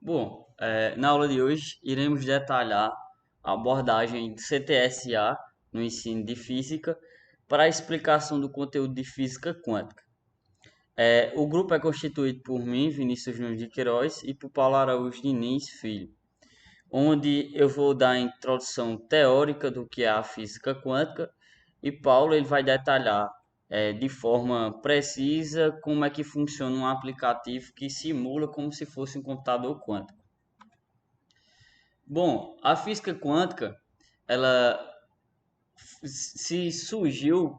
Bom, na aula de hoje iremos detalhar a abordagem de CTSA no ensino de física para a explicação do conteúdo de física quântica. O grupo é constituído por mim, Vinícius Nunes de Queiroz, e por Paulo Araújo Diniz Filho, onde eu vou dar a introdução teórica do que é a física quântica e Paulo ele vai detalhar de forma precisa como é que funciona um aplicativo que simula como se fosse um computador quântico. Bom, a física quântica, ela se surgiu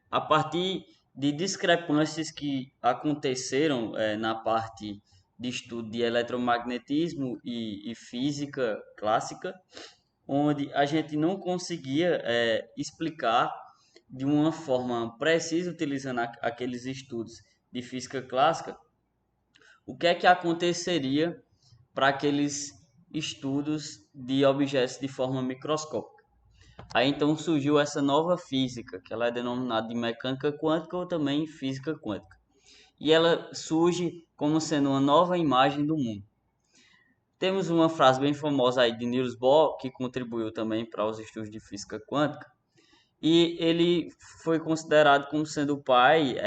a partir de discrepâncias que aconteceram na parte de estudo de eletromagnetismo e física clássica, onde a gente não conseguia explicar de uma forma precisa, utilizando aqueles estudos de física clássica, o que é que aconteceria para aqueles estudos de objetos de forma microscópica. Aí então surgiu essa nova física, que ela é denominada de mecânica quântica ou também física quântica. E ela surge como sendo uma nova imagem do mundo. Temos uma frase bem famosa aí de Niels Bohr, que contribuiu também para os estudos de física quântica, e ele foi considerado como sendo o pai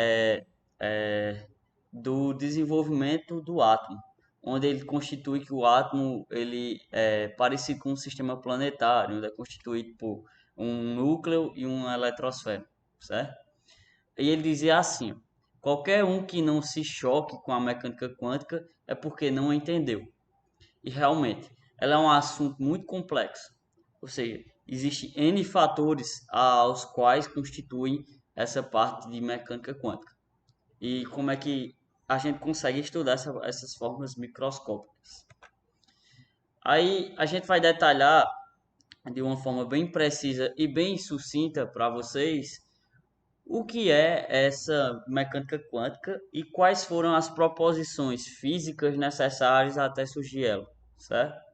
do desenvolvimento do átomo, onde ele constitui que o átomo ele é parecido com um sistema planetário, onde é constituído por um núcleo e uma eletrosfera, certo? E ele dizia assim: qualquer um que não se choque com a mecânica quântica é porque não entendeu. E realmente, ela é um assunto muito complexo, ou seja, existem N fatores aos quais constituem essa parte de mecânica quântica e como é que a gente consegue estudar essas formas microscópicas. Aí a gente vai detalhar de uma forma bem precisa e bem sucinta para vocês o que é essa mecânica quântica e quais foram as proposições físicas necessárias até surgir ela, certo?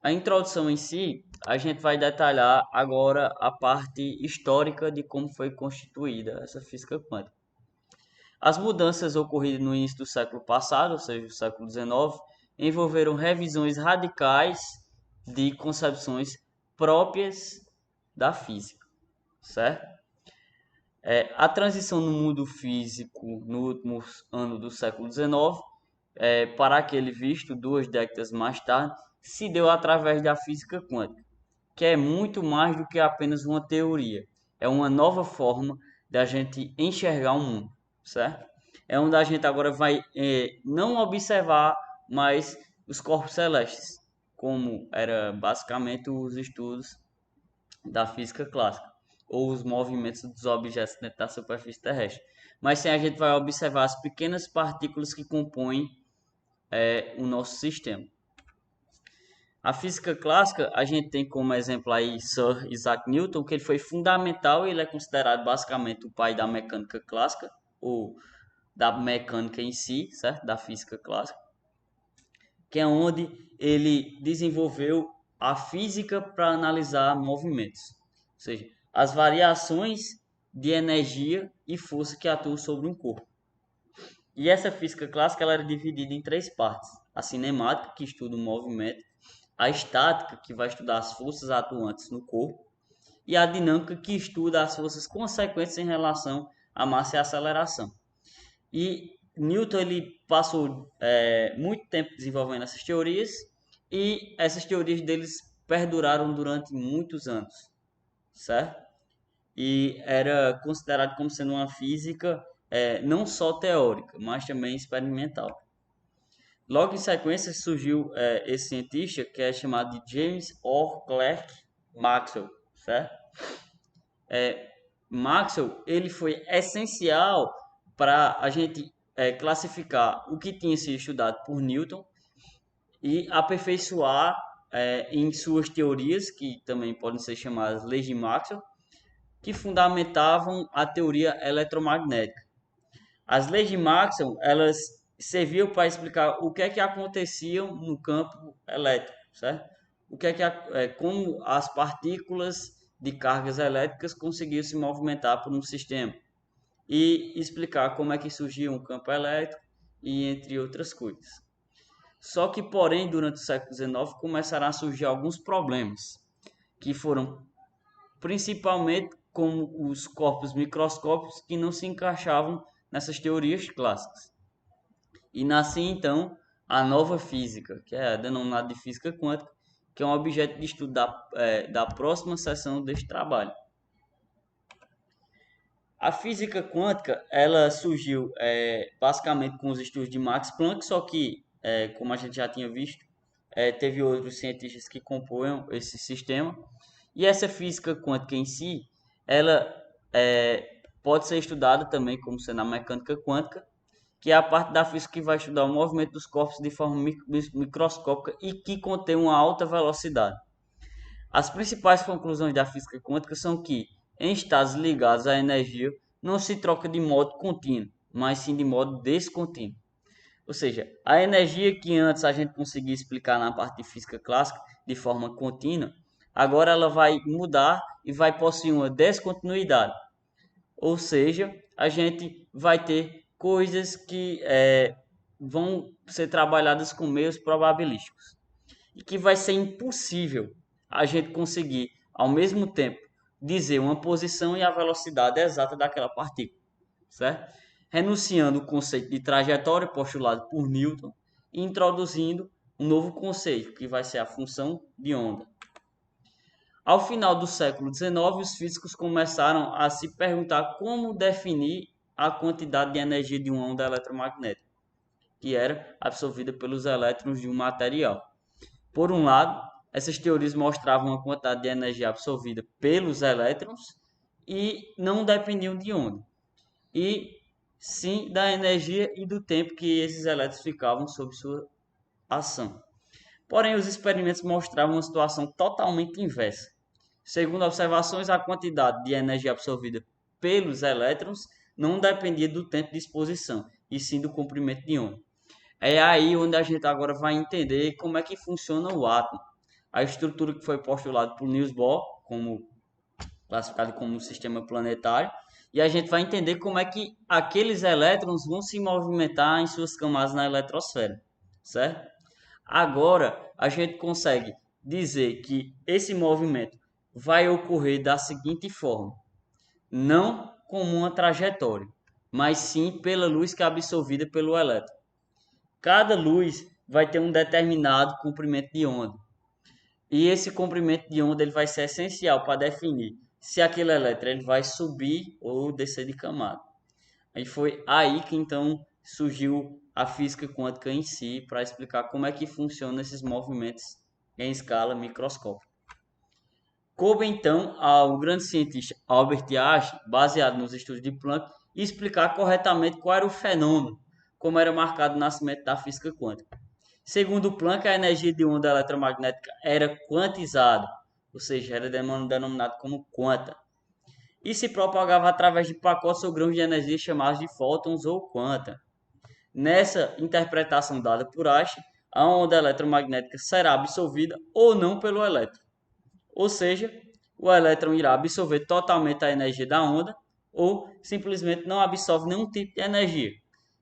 A introdução em si, a gente vai detalhar agora a parte histórica de como foi constituída essa física quântica. As mudanças ocorridas no início do século passado, ou seja, o século XIX, envolveram revisões radicais de concepções próprias da física, certo? A transição no mundo físico no último ano do século XIX para aquele visto 2 décadas mais tarde se deu através da física quântica, que é muito mais do que apenas uma teoria. É uma nova forma de a gente enxergar o mundo, certo? É onde a gente agora vai não observar mais os corpos celestes, como era basicamente os estudos da física clássica, ou os movimentos dos objetos dentro da superfície terrestre. Mas sim a gente vai observar as pequenas partículas que compõem o nosso sistema. A física clássica, a gente tem como exemplo aí Sir Isaac Newton, que ele foi fundamental e ele é considerado basicamente o pai da mecânica clássica, ou da mecânica em si, certo? Da física clássica, que é onde ele desenvolveu a física para analisar movimentos, ou seja, as variações de energia e força que atuam sobre um corpo. E essa física clássica ela era dividida em 3 partes: a cinemática, que estuda o movimento, a estática, que vai estudar as forças atuantes no corpo, e a dinâmica, que estuda as forças consequentes em relação à massa e aceleração. E Newton ele passou muito tempo desenvolvendo essas teorias e essas teorias deles perduraram durante muitos anos, certo? E era considerado como sendo uma física não só teórica, mas também experimental. Logo em sequência surgiu esse cientista que é chamado de James O. Clerk Maxwell, certo? Maxwell ele foi essencial para a gente classificar o que tinha sido estudado por Newton e aperfeiçoar em suas teorias, que também podem ser chamadas leis de Maxwell, que fundamentavam a teoria eletromagnética. As leis de Maxwell, elas serviam para explicar o que é que acontecia no campo elétrico, certo? O que é que como as partículas de cargas elétricas conseguiam se movimentar por um sistema e explicar como é que surgia um campo elétrico e entre outras coisas. Só que, porém, durante o século XIX começaram a surgir alguns problemas, que foram principalmente com os corpos microscópicos que não se encaixavam nessas teorias clássicas. E nascia então a nova física, que é denominada de física quântica, que é um objeto de estudo da próxima seção deste trabalho. A física quântica ela surgiu basicamente com os estudos de Max Planck, só que, como a gente já tinha visto, teve outros cientistas que compõem esse sistema. E essa física quântica em si, ela pode ser estudada também como sendo a mecânica quântica, que é a parte da física que vai estudar o movimento dos corpos de forma microscópica e que contém uma alta velocidade. As principais conclusões da física quântica são que, em estados ligados à energia, não se troca de modo contínuo, mas sim de modo descontínuo. Ou seja, a energia que antes a gente conseguia explicar na parte de física clássica de forma contínua, agora ela vai mudar e vai possuir uma descontinuidade. Ou seja, a gente vai ter coisas que vão ser trabalhadas com meios probabilísticos e que vai ser impossível a gente conseguir, ao mesmo tempo, dizer uma posição e a velocidade exata daquela partícula, certo? Renunciando o conceito de trajetória postulado por Newton e introduzindo um novo conceito, que vai ser a função de onda. Ao final do século XIX, os físicos começaram a se perguntar como definir a quantidade de energia de uma onda eletromagnética, que era absorvida pelos elétrons de um material. Por um lado, essas teorias mostravam a quantidade de energia absorvida pelos elétrons e não dependiam de onda, e sim da energia e do tempo que esses elétrons ficavam sob sua ação. Porém, os experimentos mostravam uma situação totalmente inversa. Segundo observações, a quantidade de energia absorvida pelos elétrons não dependia do tempo de exposição, e sim do comprimento de onda. É aí onde a gente agora vai entender como é que funciona o átomo. A estrutura que foi postulada por Niels Bohr, como classificado como um sistema planetário, e a gente vai entender como é que aqueles elétrons vão se movimentar em suas camadas na eletrosfera, certo? Agora a gente consegue dizer que esse movimento vai ocorrer da seguinte forma: não como uma trajetória, mas sim pela luz que é absorvida pelo elétron. Cada luz vai ter um determinado comprimento de onda. E esse comprimento de onda ele vai ser essencial para definir se aquele elétron ele vai subir ou descer de camada. E foi aí que então surgiu a física quântica em si para explicar como é que funcionam esses movimentos em escala microscópica. Coube então ao grande cientista Albert Einstein, baseado nos estudos de Planck, explicar corretamente qual era o fenômeno, como era marcado o nascimento da física quântica. Segundo Planck, a energia de onda eletromagnética era quantizada, ou seja, era denominado como quanta, e se propagava através de pacotes ou grãos de energia chamados de fótons ou quanta. Nessa interpretação dada por Einstein, a onda eletromagnética será absorvida ou não pelo elétron. Ou seja, o elétron irá absorver totalmente a energia da onda ou simplesmente não absorve nenhum tipo de energia.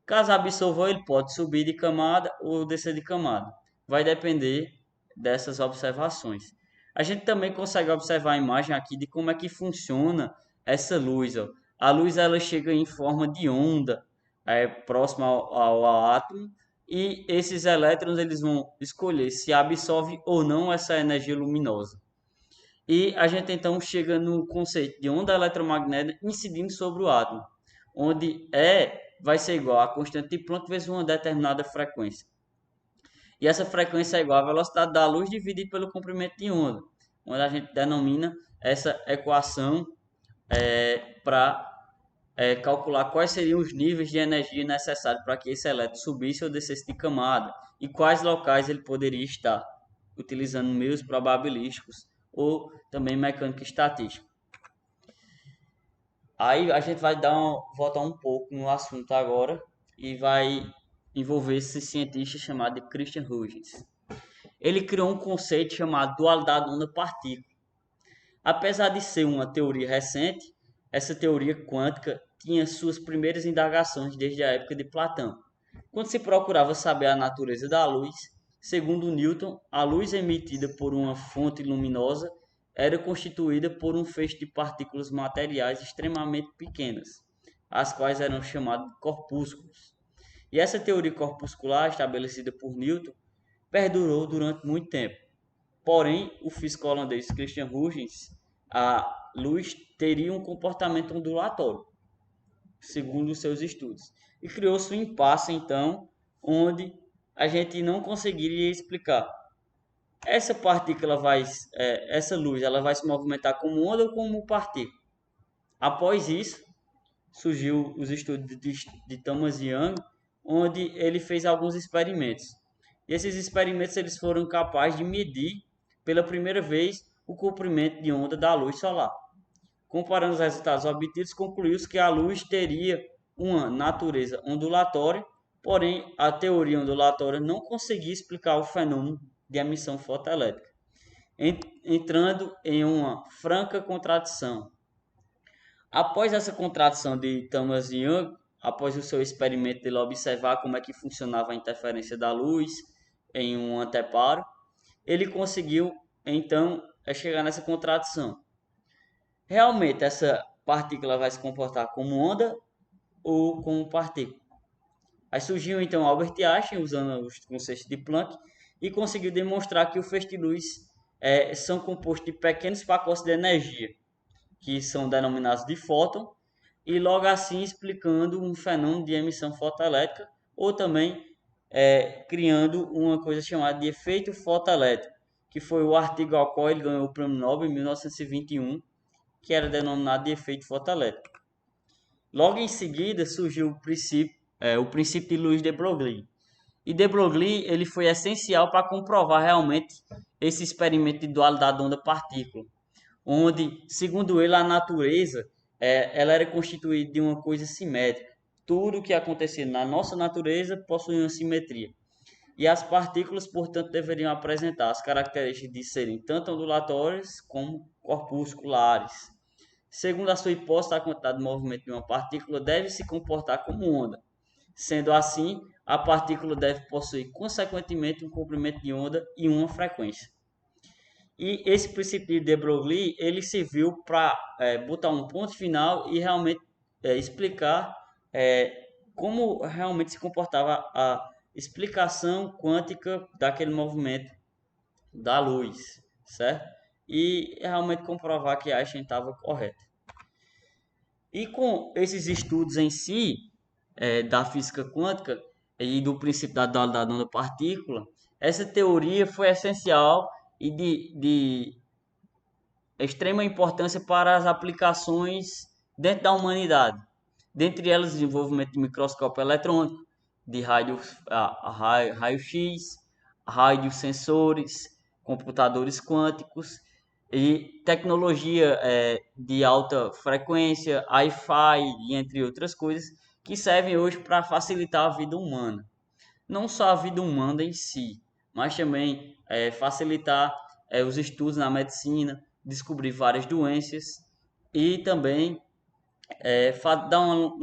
Caso absorva, ele pode subir de camada ou descer de camada. Vai depender dessas observações. A gente também consegue observar a imagem aqui de como é que funciona essa luz. Ó. A luz ela chega em forma de onda próxima ao átomo e esses elétrons eles vão escolher se absorve ou não essa energia luminosa. E a gente então chega no conceito de onda eletromagnética incidindo sobre o átomo, onde E vai ser igual a constante de Planck vezes uma determinada frequência. E essa frequência é igual à velocidade da luz dividida pelo comprimento de onda, onde a gente denomina essa equação para calcular quais seriam os níveis de energia necessários para que esse elétron subisse ou descesse de camada e quais locais ele poderia estar, utilizando meios probabilísticos ou também mecânica estatística. Aí a gente vai voltar um pouco no assunto agora e vai envolver esse cientista chamado de Christian Huygens. Ele criou um conceito chamado dualidade onda-partícula. Apesar de ser uma teoria recente, essa teoria quântica tinha suas primeiras indagações desde a época de Platão. Quando se procurava saber a natureza da luz, segundo Newton, a luz emitida por uma fonte luminosa era constituída por um feixe de partículas materiais extremamente pequenas, as quais eram chamadas de corpúsculos. E essa teoria corpuscular, estabelecida por Newton, perdurou durante muito tempo. Porém, o físico holandês Christian Huygens, a luz teria um comportamento ondulatório, segundo os seus estudos. E criou-se um impasse, então, onde a gente não conseguiria explicar. Essa partícula essa luz, ela vai se movimentar como onda ou como partícula. Após isso, surgiu os estudos de Thomas Young, onde ele fez alguns experimentos. E esses experimentos eles foram capazes de medir pela primeira vez o comprimento de onda da luz solar. Comparando os resultados obtidos, concluiu-se que a luz teria uma natureza ondulatória, porém a teoria ondulatória não conseguia explicar o fenômeno de emissão fotoelétrica, entrando em uma franca contradição. Após essa contradição de Thomas Young, após o seu experimento de observar como é que funcionava a interferência da luz em um anteparo, ele conseguiu então chegar nessa contradição. Realmente essa partícula vai se comportar como onda ou como partícula? Aí surgiu então Albert Einstein usando os conceitos de Planck e conseguiu demonstrar que o feixe de luz são compostos de pequenos pacotes de energia, que são denominados de fóton, e logo assim explicando um fenômeno de emissão fotoelétrica, ou também criando uma coisa chamada de efeito fotoelétrico, que foi o artigo ao qual ele ganhou o prêmio Nobel em 1921, que era denominado de efeito fotoelétrico. Logo em seguida surgiu o princípio de luz de Broglie. E de Broglie ele foi essencial para comprovar realmente esse experimento de dualidade onda-partícula, onde, segundo ele, a natureza ela era constituída de uma coisa simétrica. Tudo que acontecia na nossa natureza possui uma simetria. E as partículas, portanto, deveriam apresentar as características de serem tanto ondulatórias como corpusculares. Segundo a sua hipótese, a quantidade de movimento de uma partícula deve se comportar como onda. Sendo assim, a partícula deve possuir, consequentemente, um comprimento de onda e uma frequência. E esse princípio de Broglie, ele serviu para botar um ponto final e realmente explicar como realmente se comportava a explicação quântica daquele movimento da luz, certo? E realmente comprovar que Einstein estava correto. E com esses estudos em si, da física quântica e do princípio da dualidade onda-partícula, essa teoria foi essencial e de extrema importância para as aplicações dentro da humanidade. Dentre elas, o desenvolvimento de microscópio eletrônico, de raio-x, radiosensores, computadores quânticos e tecnologia de alta frequência, Wi-Fi, entre outras coisas, que servem hoje para facilitar a vida humana. Não só a vida humana em si, mas também facilitar os estudos na medicina, descobrir várias doenças e também dar uma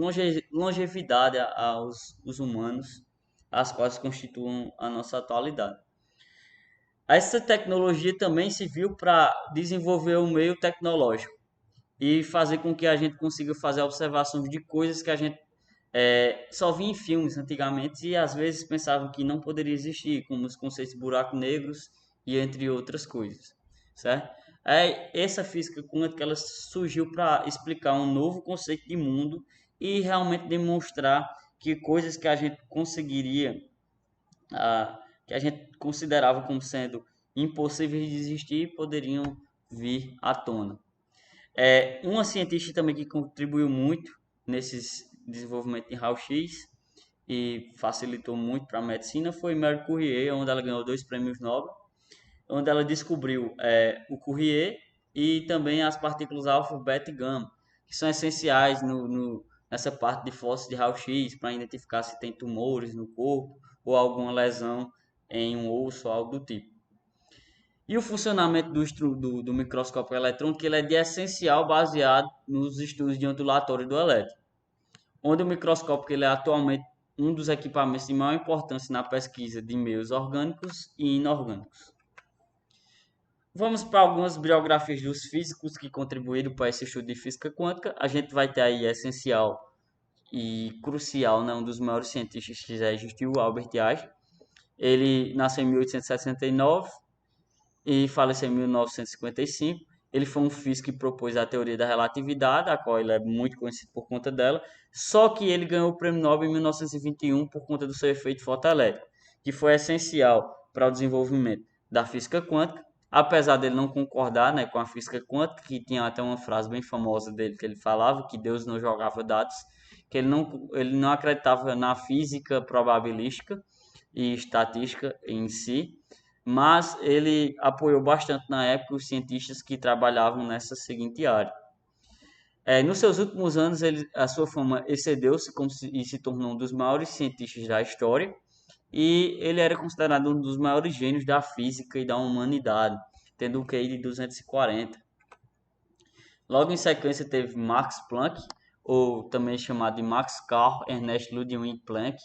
longevidade aos os humanos, as quais constituem a nossa atualidade. Essa tecnologia também serviu para desenvolver o meio tecnológico e fazer com que a gente consiga fazer observações de coisas que a gente só via em filmes antigamente e às vezes pensavam que não poderia existir, como os conceitos de buracos negros e entre outras coisas, certo? Essa física quântica ela surgiu para explicar um novo conceito de mundo e realmente demonstrar que coisas que a gente conseguiria, que a gente considerava como sendo impossíveis de existir, poderiam vir à tona. Uma cientista também que contribuiu muito nesses desenvolvimento de raio-x e facilitou muito para a medicina foi Marie Curie, onde ela ganhou 2 prêmios Nobel, onde ela descobriu o Curie e também as partículas alfa, beta e gama, que são essenciais nessa parte de fósseis de raio-x para identificar se tem tumores no corpo ou alguma lesão em um osso ou algo do tipo. E o funcionamento do microscópio eletrônico ele é de essencial baseado nos estudos de ondulatório do elétron, onde o microscópio que ele é atualmente um dos equipamentos de maior importância na pesquisa de meios orgânicos e inorgânicos. Vamos para algumas biografias dos físicos que contribuíram para esse estudo de física quântica. A gente vai ter aí essencial e crucial, né, um dos maiores cientistas que já existiu, Albert Einstein. Ele nasceu em 1869 e faleceu em 1955. Ele foi um físico que propôs a teoria da relatividade, a qual ele é muito conhecido por conta dela, só que ele ganhou o prêmio Nobel em 1921 por conta do seu efeito fotoelétrico, que foi essencial para o desenvolvimento da física quântica, apesar dele não concordar, né, com a física quântica, que tinha até uma frase bem famosa dele que ele falava que Deus não jogava dados, que ele não acreditava na física probabilística e estatística em si, mas ele apoiou bastante na época os cientistas que trabalhavam nessa seguinte área. Nos seus últimos anos, a sua fama excedeu-se e se tornou um dos maiores cientistas da história, e ele era considerado um dos maiores gênios da física e da humanidade, tendo um QI de 240. Logo em sequência teve Max Planck, ou também chamado de Max Carl Ernst Ludwig Planck,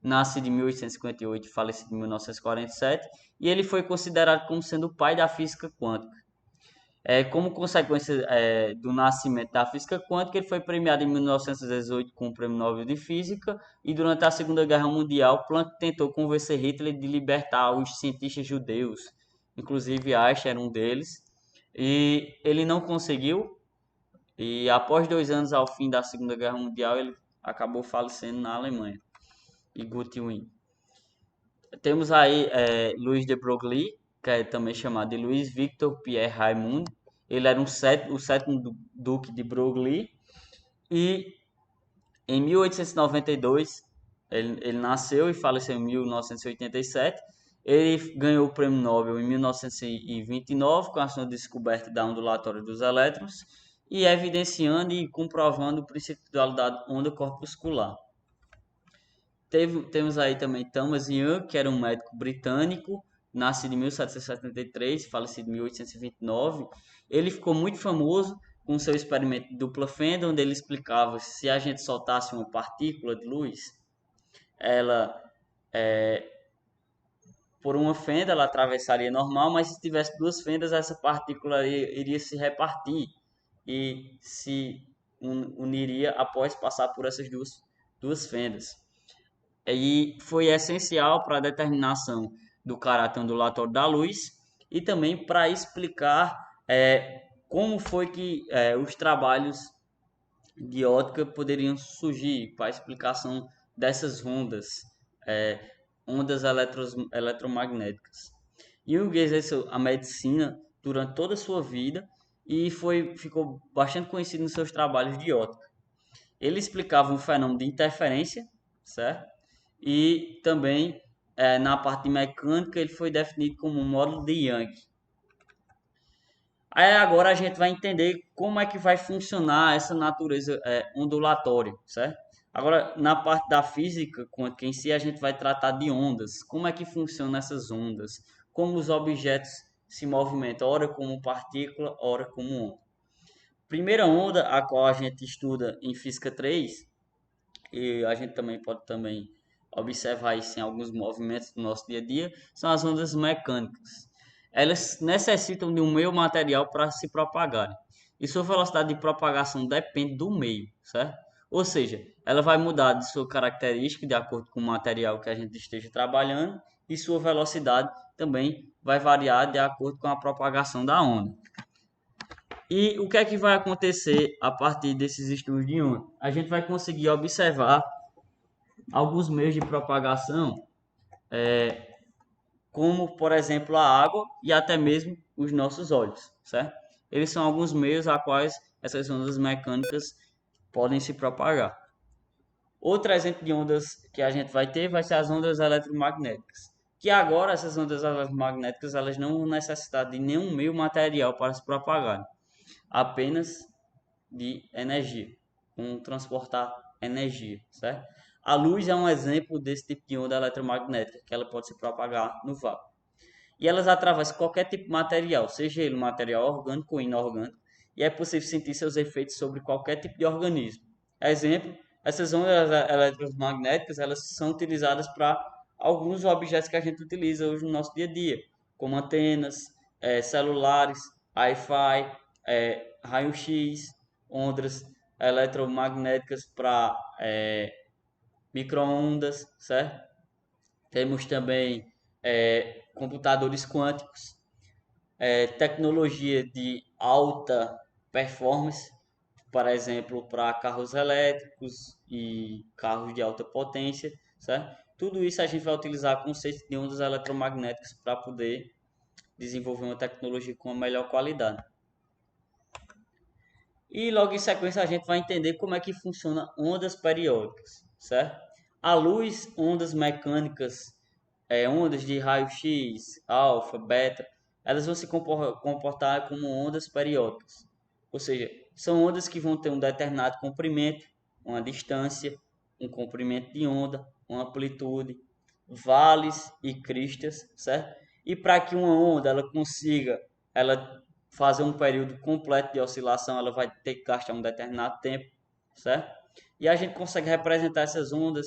nascido em 1858 e falecido em 1947, e ele foi considerado como sendo o pai da física quântica. Como consequência do nascimento da física quântica, ele foi premiado em 1918 com o Prêmio Nobel de Física, e durante a Segunda Guerra Mundial, Planck tentou convencer Hitler de libertar os cientistas judeus, inclusive Einstein era um deles, e ele não conseguiu, e após 2 anos ao fim da Segunda Guerra Mundial, ele acabou falecendo na Alemanha, e Gottwin. Temos aí Louis de Broglie, que é também chamado de Louis Victor Pierre Raimond. Ele era o sétimo duque de Broglie. E em 1892, ele nasceu e faleceu em 1987. Ele ganhou o prêmio Nobel em 1929 com a sua descoberta da ondulatória dos elétrons e evidenciando e comprovando o princípio da dualidade onda-corpuscular. Temos aí também Thomas Young, que era um médico britânico, nascido em 1773, falecido em 1829. Ele ficou muito famoso com seu experimento de dupla fenda, onde ele explicava que se a gente soltasse uma partícula de luz, ela, por uma fenda, ela atravessaria normal, mas se tivesse duas fendas, essa partícula iria se repartir e se uniria após passar por essas duas fendas. E foi essencial para a determinação do caráter ondulatório da luz e também para explicar como foi que os trabalhos de ótica poderiam surgir, para a explicação dessas ondas, ondas eletromagnéticas. Jung exerceu a medicina durante toda a sua vida e ficou bastante conhecido nos seus trabalhos de ótica. Ele explicava um fenômeno de interferência, certo? E também na parte de mecânica ele foi definido como um módulo de Young. Aí agora a gente vai entender como é que vai funcionar essa natureza ondulatória, certo? Agora na parte da física quântica em si a gente vai tratar de ondas, como é que funcionam essas ondas, como os objetos se movimentam, ora como partícula, ora como onda. Primeira onda, a qual a gente estuda em Física 3, e a gente também pode observar isso em alguns movimentos do nosso dia a dia, são as ondas mecânicas. Elas necessitam de um meio material para se propagarem. E sua velocidade de propagação depende do meio, certo? Ou seja, ela vai mudar de sua característica de acordo com o material que a gente esteja trabalhando, e sua velocidade também vai variar de acordo com a propagação da onda. E o que é que vai acontecer a partir desses estudos de onda? A gente vai conseguir observar alguns meios de propagação, como, por exemplo, a água e até mesmo os nossos olhos, certo? Eles são alguns meios a quais essas ondas mecânicas podem se propagar. Outro exemplo de ondas que a gente vai ser as ondas eletromagnéticas. Que agora essas ondas eletromagnéticas elas não vão necessitar de nenhum meio material para se propagar, apenas de energia, transportar energia, certo? A luz é um exemplo desse tipo de onda eletromagnética, que ela pode se propagar no vácuo. E elas atravessam qualquer tipo de material, seja ele material orgânico ou inorgânico, e é possível sentir seus efeitos sobre qualquer tipo de organismo. Exemplo, Essas ondas eletromagnéticas, elas são utilizadas para alguns objetos que a gente utiliza hoje no nosso dia a dia, como antenas, celulares, Wi-Fi, raio-x, ondas eletromagnéticas para micro-ondas, certo? Temos também computadores quânticos, tecnologia de alta performance, por exemplo, para carros elétricos e carros de alta potência, certo? Tudo isso a gente vai utilizar conceitos de ondas eletromagnéticas para poder desenvolver uma tecnologia com a melhor qualidade. E logo em sequência a gente vai entender como é que funciona ondas periódicas, certo? A luz, ondas mecânicas, ondas de raio-x, alfa, beta, elas vão se comportar como ondas periódicas. Ou seja, são ondas que vão ter um determinado comprimento, uma distância, um comprimento de onda, uma amplitude, vales e cristas, certo? E para que uma onda ela consiga ela fazer um período completo de oscilação, ela vai ter que gastar um determinado tempo, certo? E a gente consegue representar essas ondas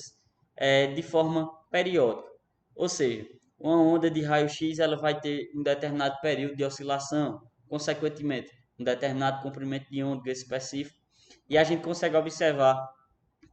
de forma periódica. Ou seja, uma onda de raio-x ela vai ter um determinado período de oscilação, consequentemente, um determinado comprimento de onda específico, e a gente consegue observar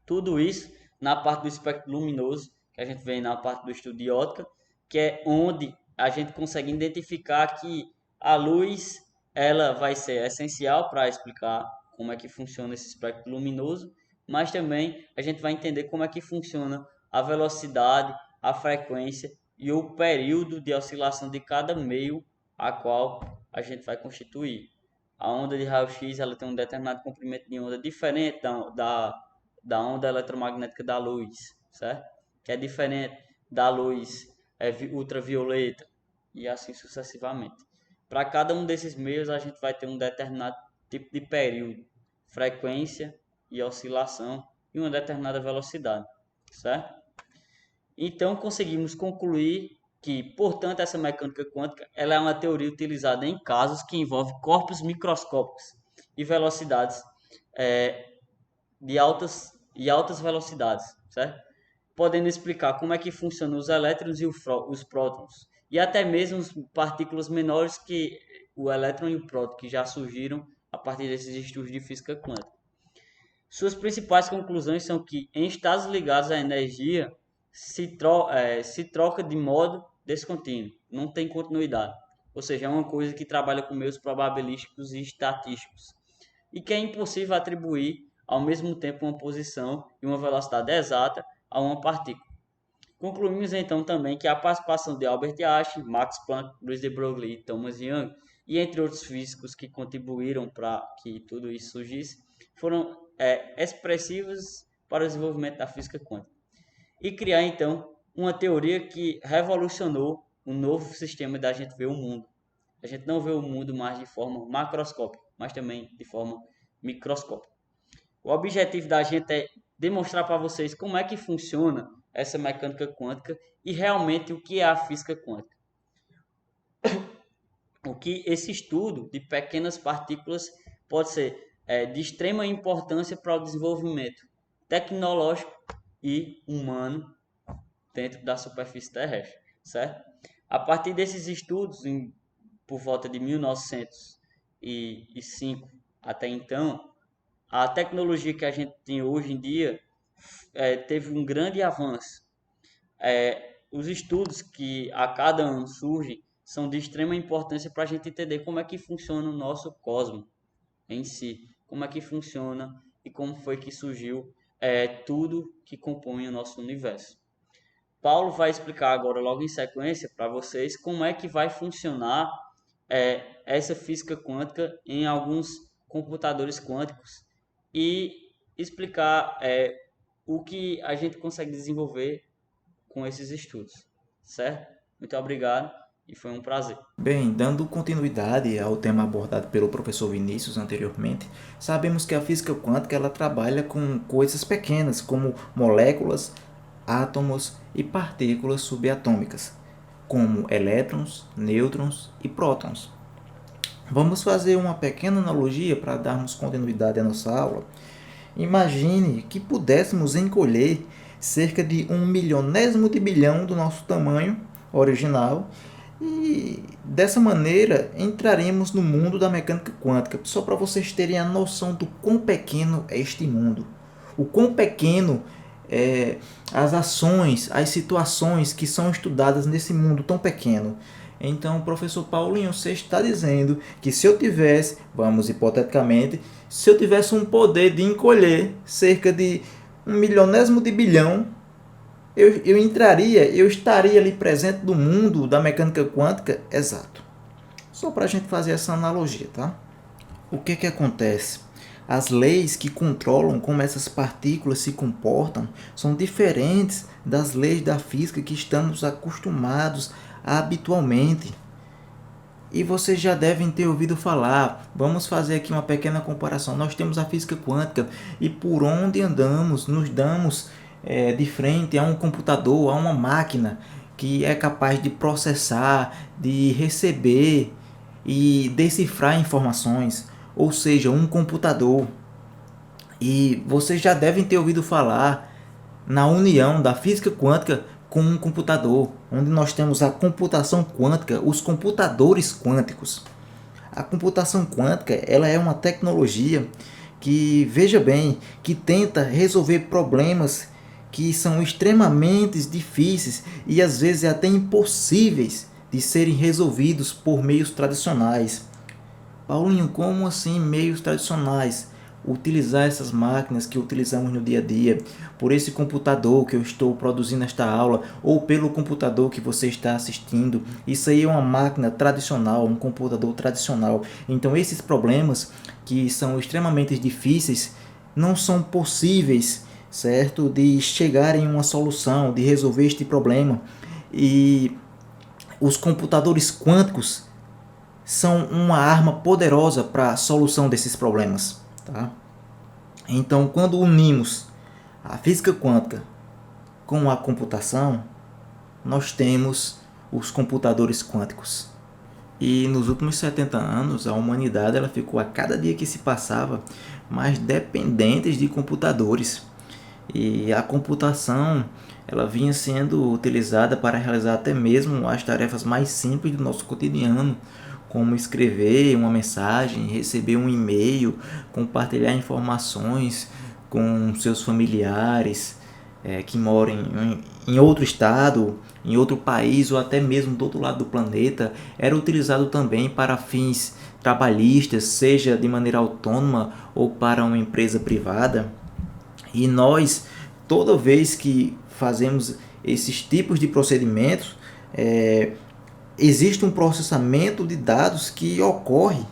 tudo isso na parte do espectro luminoso, que a gente vê na parte do estudo de ótica, que é onde a gente consegue identificar que a luz ela vai ser essencial para explicar como é que funciona esse espectro luminoso, mas também a gente vai entender como é que funciona a velocidade, a frequência e o período de oscilação de cada meio a qual a gente vai constituir. A onda de raio-x ela tem um determinado comprimento de onda diferente da onda eletromagnética da luz, certo? Que é diferente da luz ultravioleta e assim sucessivamente. Para cada um desses meios a gente vai ter um determinado tipo de período, frequência e oscilação e uma determinada velocidade, certo? Então conseguimos concluir que, portanto, essa mecânica quântica ela é uma teoria utilizada em casos que envolvem corpos microscópicos e velocidades de altas velocidades, certo? Podendo explicar como é que funcionam os elétrons e os prótons, e até mesmo as partículas menores que o elétron e o próton, que já surgiram a partir desses estudos de física quântica. Suas principais conclusões são que, em estados ligados à energia, se troca de modo descontínuo, não tem continuidade. Ou seja, é uma coisa que trabalha com meios probabilísticos e estatísticos. E que é impossível atribuir ao mesmo tempo uma posição e uma velocidade exata a uma partícula. Concluímos então também que a participação de Albert Einstein, Max Planck, Louis de Broglie e Thomas Young, e entre outros físicos que contribuíram para que tudo isso surgisse, foram expressivas para o desenvolvimento da física quântica. E criar então uma teoria que revolucionou um novo sistema da gente ver o mundo. A gente não vê o mundo mais de forma macroscópica, mas também de forma microscópica. O objetivo da gente é demonstrar para vocês como é que funciona essa mecânica quântica e realmente o que é a física quântica. O que esse estudo de pequenas partículas pode ser de extrema importância para o desenvolvimento tecnológico e humano dentro da superfície terrestre, certo? A partir desses estudos, por volta de 1905 até então, a tecnologia que a gente tem hoje em dia teve um grande avanço. Os estudos que a cada ano surgem são de extrema importância para a gente entender como é que funciona o nosso cosmos em si, como é que funciona e como foi que surgiu tudo que compõe o nosso universo. Paulo vai explicar agora, logo em sequência, para vocês como é que vai funcionar essa física quântica em alguns computadores quânticos e explicar o que a gente consegue desenvolver com esses estudos, certo? Muito obrigado e foi um prazer. Bem, dando continuidade ao tema abordado pelo professor Vinícius anteriormente, sabemos que a física quântica ela trabalha com coisas pequenas como moléculas, átomos e partículas subatômicas, como elétrons, nêutrons e prótons. Vamos fazer uma pequena analogia para darmos continuidade à nossa aula. Imagine que pudéssemos encolher cerca de 1 milionésimo de bilhão do nosso tamanho original e dessa maneira entraremos no mundo da mecânica quântica, só para vocês terem a noção do quão pequeno é este mundo, o quão pequeno é as ações, as situações que são estudadas nesse mundo tão pequeno. Então, professor Paulinho, você está dizendo que se eu tivesse, vamos hipoteticamente, se eu tivesse um poder de encolher cerca de 1 milionésimo de bilhão, eu estaria ali presente no mundo da mecânica quântica? Exato. Só para a gente fazer essa analogia, tá? O que acontece? As leis que controlam como essas partículas se comportam são diferentes das leis da física que estamos acostumados habitualmente. E vocês já devem ter ouvido falar. Vamos fazer aqui uma pequena comparação. Nós temos a física quântica e por onde andamos, nos damos de frente a um computador, a uma máquina que é capaz de processar, de receber e decifrar informações, ou seja, um computador. E vocês já devem ter ouvido falar na união da física quântica com um computador, onde nós temos a computação quântica, os computadores quânticos. A computação quântica, ela é uma tecnologia que, veja bem, que tenta resolver problemas que são extremamente difíceis e às vezes até impossíveis de serem resolvidos por meios tradicionais. Paulinho, como assim meios tradicionais? Utilizar essas máquinas que utilizamos no dia a dia, por esse computador que eu estou produzindo esta aula, ou pelo computador que você está assistindo. Isso aí é uma máquina tradicional, um computador tradicional. Então esses problemas que são extremamente difíceis não são possíveis, certo? De chegar em uma solução, de resolver este problema. E os computadores quânticos são uma arma poderosa para a solução desses problemas. Tá? Então, quando unimos a física quântica com a computação, nós temos os computadores quânticos. E nos últimos 70 anos, a humanidade ela ficou a cada dia que se passava mais dependente de computadores. E a computação ela vinha sendo utilizada para realizar até mesmo as tarefas mais simples do nosso cotidiano, como escrever uma mensagem, receber um e-mail, compartilhar informações com seus familiares que moram em outro estado, em outro país ou até mesmo do outro lado do planeta. Era utilizado também para fins trabalhistas, seja de maneira autônoma ou para uma empresa privada. E nós, toda vez que fazemos esses tipos de procedimentos, existe um processamento de dados que ocorre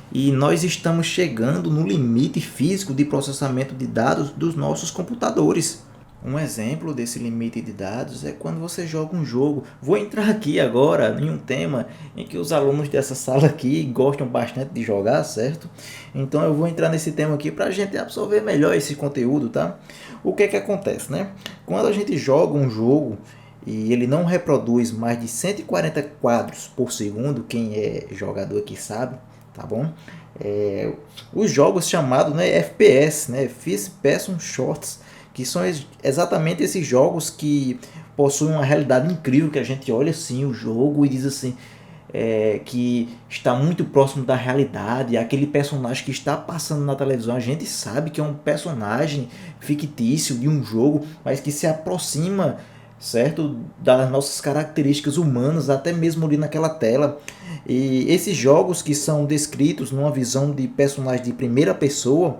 e nós estamos chegando no limite físico de processamento de dados dos nossos computadores. Um exemplo desse limite de dados é quando você joga um jogo. Vou entrar aqui agora em um tema em que os alunos dessa sala aqui gostam bastante de jogar, certo? Então eu vou entrar nesse tema aqui para a gente absorver melhor esse conteúdo, tá? O que acontece, né? Quando a gente joga um jogo e ele não reproduz mais de 140 quadros por segundo, quem é jogador aqui sabe, tá bom? Os jogos chamados, né, FPS, né, First Person Shots, que são exatamente esses jogos que possuem uma realidade incrível, que a gente olha assim o jogo e diz assim, que está muito próximo da realidade. Aquele personagem que está passando na televisão, a gente sabe que é um personagem fictício de um jogo, mas que se aproxima, certo, das nossas características humanas, até mesmo ali naquela tela. E esses jogos que são descritos numa visão de personagem de primeira pessoa,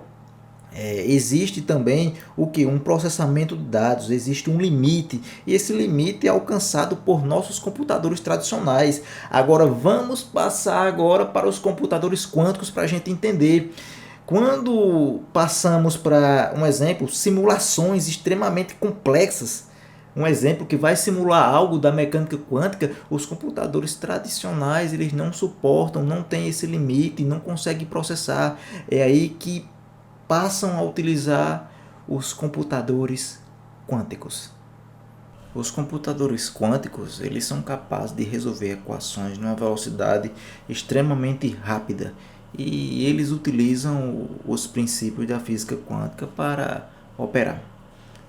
existe também o que? Um processamento de dados, existe um limite, e esse limite é alcançado por nossos computadores tradicionais. Agora vamos passar agora para os computadores quânticos para a gente entender. Quando passamos para um exemplo, simulações extremamente complexas, um exemplo que vai simular algo da mecânica quântica, os computadores tradicionais eles não suportam, não tem esse limite, não conseguem processar. É aí que passam a utilizar os computadores quânticos. Os computadores quânticos eles são capazes de resolver equações numa velocidade extremamente rápida e eles utilizam os princípios da física quântica para operar,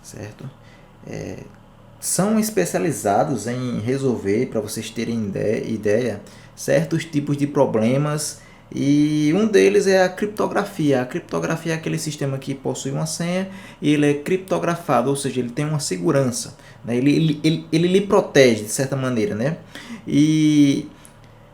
certo? São especializados em resolver, para vocês terem ideia, certos tipos de problemas, e um deles é a criptografia. A criptografia é aquele sistema que possui uma senha e ele é criptografado, ou seja, ele tem uma segurança, né? Ele lhe protege de certa maneira, né? E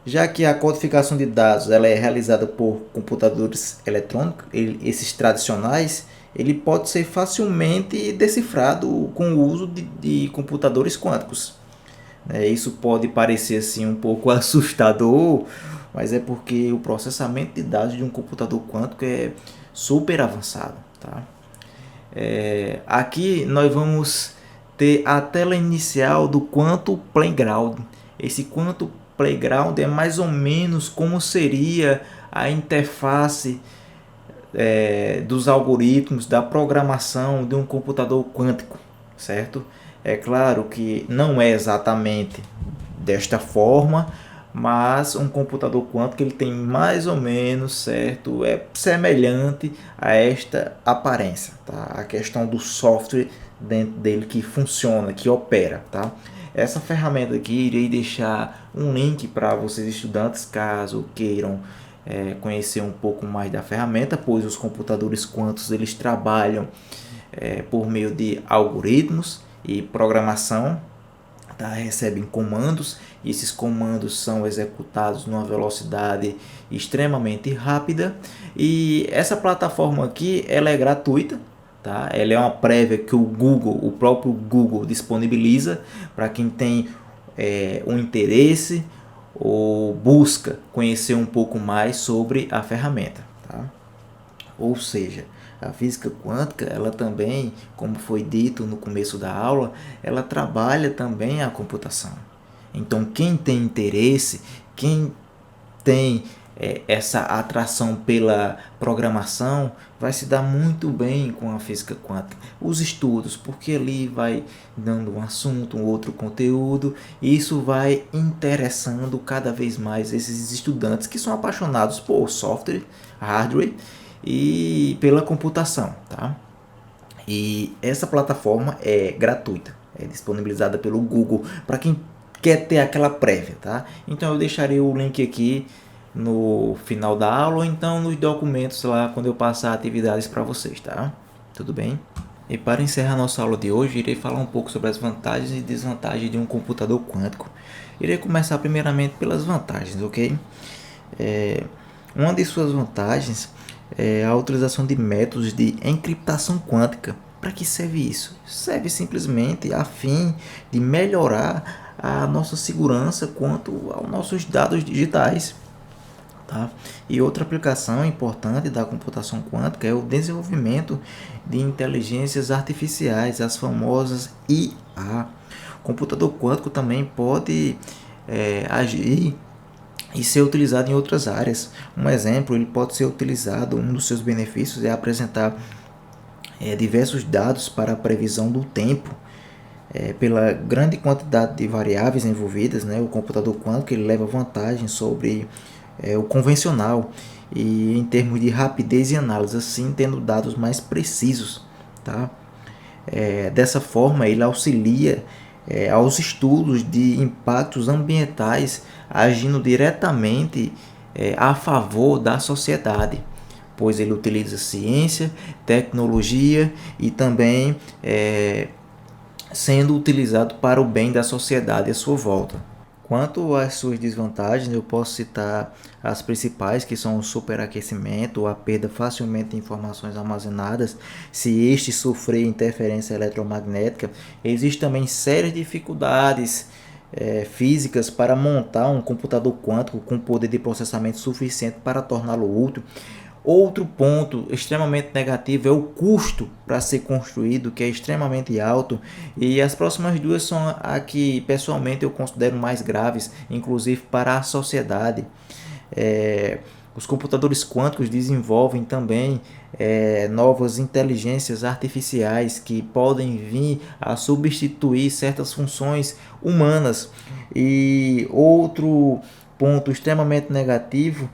já que a codificação de dados ela é realizada por computadores eletrônicos, esses tradicionais, ele pode ser facilmente decifrado com o uso de computadores quânticos. Isso pode parecer assim um pouco assustador, mas é porque o processamento de dados de um computador quântico é super avançado. Tá? Aqui nós vamos ter a tela inicial do Quantum Playground. Esse Quantum Playground é mais ou menos como seria a interface dos algoritmos da programação de um computador quântico, certo? É claro que não é exatamente desta forma, mas um computador quântico ele tem mais ou menos, certo? É semelhante a esta aparência, tá? A questão do software dentro dele que funciona, que opera, tá? Essa ferramenta aqui irei deixar um link para vocês estudantes caso queiram conhecer um pouco mais da ferramenta, pois os computadores quânticos eles trabalham por meio de algoritmos e programação, tá? Recebem comandos e esses comandos são executados numa velocidade extremamente rápida, e essa plataforma aqui ela é gratuita. Tá? Ela é uma prévia que o próprio Google disponibiliza para quem tem um interesse ou busca conhecer um pouco mais sobre a ferramenta. Tá? Ou seja, a física quântica, ela também, como foi dito no começo da aula, ela trabalha também a computação. Então, quem tem interesse, quem tem essa atração pela programação, vai se dar muito bem com a física quântica. Os estudos, porque ali vai dando um assunto, um outro conteúdo, e isso vai interessando cada vez mais esses estudantes que são apaixonados por software, hardware e pela computação, tá? E essa plataforma é gratuita, é disponibilizada pelo Google para quem quer ter aquela prévia, tá? Então eu deixarei o link aqui no final da aula, ou então nos documentos lá quando eu passar atividades para vocês, tá? Tudo bem? E para encerrar nossa aula de hoje, irei falar um pouco sobre as vantagens e desvantagens de um computador quântico. Irei começar primeiramente pelas vantagens, ok? Uma de suas vantagens é a utilização de métodos de encriptação quântica. Para que serve isso? Serve simplesmente a fim de melhorar a nossa segurança quanto aos nossos dados digitais. Tá? E outra aplicação importante da computação quântica é o desenvolvimento de inteligências artificiais, as famosas IA. O computador quântico também pode agir e ser utilizado em outras áreas. Um exemplo, ele pode ser utilizado, um dos seus benefícios é apresentar diversos dados para a previsão do tempo. Pela grande quantidade de variáveis envolvidas, né, o computador quântico ele leva vantagem sobre o convencional e em termos de rapidez e análise, assim tendo dados mais precisos, tá? Dessa forma ele auxilia aos estudos de impactos ambientais, agindo diretamente a favor da sociedade, pois ele utiliza ciência, tecnologia e também sendo utilizado para o bem da sociedade à sua volta. Quanto às suas desvantagens, eu posso citar as principais, que são o superaquecimento, a perda facilmente de informações armazenadas, se este sofrer interferência eletromagnética. Existem também sérias dificuldades físicas para montar um computador quântico com poder de processamento suficiente para torná-lo útil. Outro ponto extremamente negativo é o custo para ser construído, que é extremamente alto, e as próximas duas são a que pessoalmente eu considero mais graves, inclusive para a sociedade. Os computadores quânticos desenvolvem também novas inteligências artificiais que podem vir a substituir certas funções humanas. E outro ponto extremamente negativo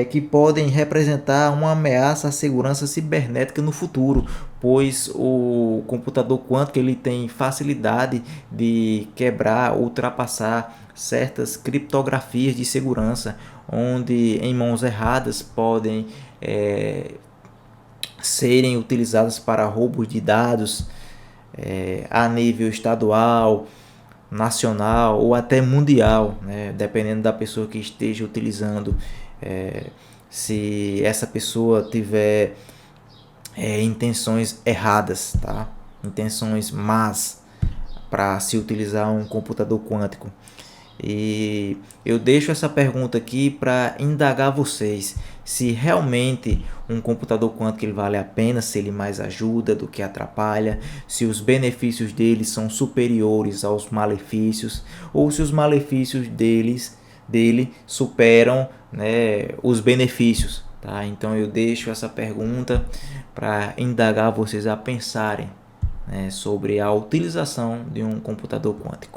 que podem representar uma ameaça à segurança cibernética no futuro, pois o computador quântico ele tem facilidade de quebrar, ultrapassar certas criptografias de segurança, onde em mãos erradas podem serem utilizadas para roubos de dados a nível estadual, nacional ou até mundial, né? Dependendo da pessoa que esteja utilizando. Se essa pessoa tiver intenções erradas, tá? Intenções más para se utilizar um computador quântico. E eu deixo essa pergunta aqui para indagar vocês se realmente um computador quântico ele vale a pena, se ele mais ajuda do que atrapalha, se os benefícios dele são superiores aos malefícios ou se os malefícios dele superam, né, os benefícios. Tá? Então eu deixo essa pergunta para indagar vocês a pensarem, né, sobre a utilização de um computador quântico.